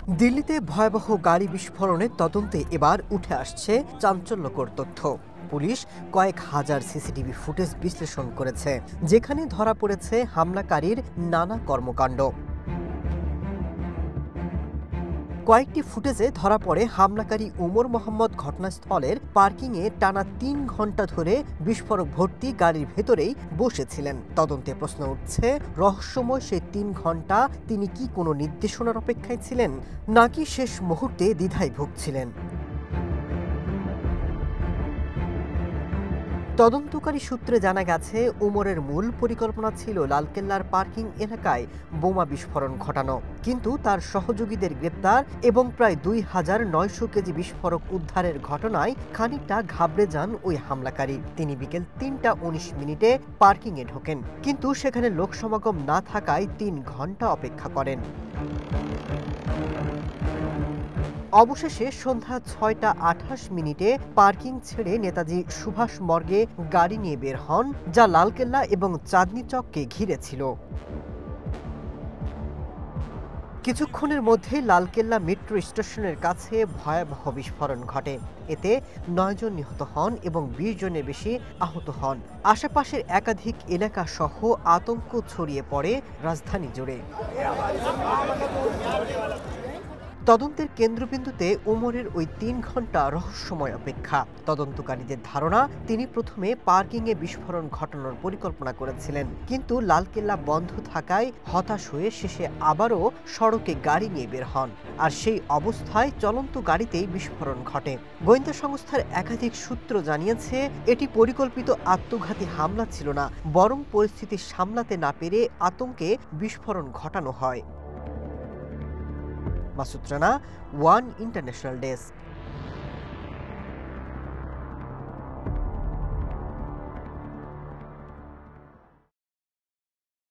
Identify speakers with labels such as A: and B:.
A: দিল্লিতে ভয়াবহ গাড়ি বিস্ফোরণের তদন্তে এবার উঠে আসছে চাঞ্চল্যকর তথ্য। পুলিশ কয়েক হাজার সিসিটিভি ফুটেজ বিশ্লেষণ করেছে, যেখানে ধরা পড়েছে হামলাকারীর নানা কর্মকাণ্ড। কয়েকটি ফুটেজে ধরা পড়ে হামলাকারী উমর মোহাম্মদ ঘটনাস্থলের পার্কিংয়ে টানা ৩ ঘন্টা ধরে বিস্ফোরক ভর্তি গাড়ির ভেতরেই বসেছিলেন। তদন্তে প্রশ্ন উঠছে, রহস্যময় সেই ৩ ঘন্টা তিনি কি কোনো নির্দেশনার অপেক্ষায় ছিলেন, নাকি শেষ মুহূর্তে দ্বিধায় ভুগছিলেন? তদন্তকারী সূত্রে জানা গেছে, উমরের মূল পরিকল্পনা ছিল লালকেল্লার পার্কিং এলাকায় বোমা বিস্ফোরণ ঘটানো, কিন্তু তার সহযোগীদের গ্রেপ্তার এবং প্রায় ২,৯০০ কেজি বিস্ফোরক উদ্ধারের ঘটনায় খানিকটা ঘাবড়ে যান ওই হামলাকারী। তিনি বিকেল ৩টা ১৯ মিনিটে পার্কিংয়ে ঢোকেন, কিন্তু সেখানে লোক সমাগম না থাকায় ৩ ঘন্টা অপেক্ষা করেন। অবশেষে সন্ধ্যা ৬টা ২৮ মিনিটে পার্কিং ছেড়ে নেতাজি সুভাষ মর্গে গাড়ি নিয়ে বের হন, যা লালকেল্লা এবং চাঁদনি চককে ঘিরে ছিল। কিছুক্ষণের মধ্যে লালকেল্লা মেট্রো স্টেশনের কাছে ভয়াবহ বিস্ফোরণ ঘটে। এতে ৯ জন নিহত হন এবং ২০ জনের বেশি আহত হন। আশেপাশের একাধিক এলাকা সহ আতঙ্ক ছড়িয়ে পড়ে রাজধানী জুড়ে। তদন্তের কেন্দ্রবিন্দুতে উমরের ওই ৩ ঘন্টা রহস্যময় অপেক্ষা। তদন্তকারীদের ধারণা, তিনি প্রথমে পার্কিংয়ে বিস্ফোরণ ঘটানোর পরিকল্পনা করেছিলেন, কিন্তু লালকেল্লা বন্ধ থাকায় হতাশ হয়ে শেষে আবারও সড়কে গাড়ি নিয়ে বের হন। আর সেই অবস্থায় চলন্ত গাড়িতেই বিস্ফোরণ ঘটে। গোয়েন্দা সংস্থার একাধিক সূত্র জানিয়েছে, এটি পরিকল্পিত আত্মঘাতী হামলা ছিল না, বরং পরিস্থিতি সামলাতে না পেরে আতঙ্কে বিস্ফোরণ ঘটানো হয়। Masud Rana, one international desk.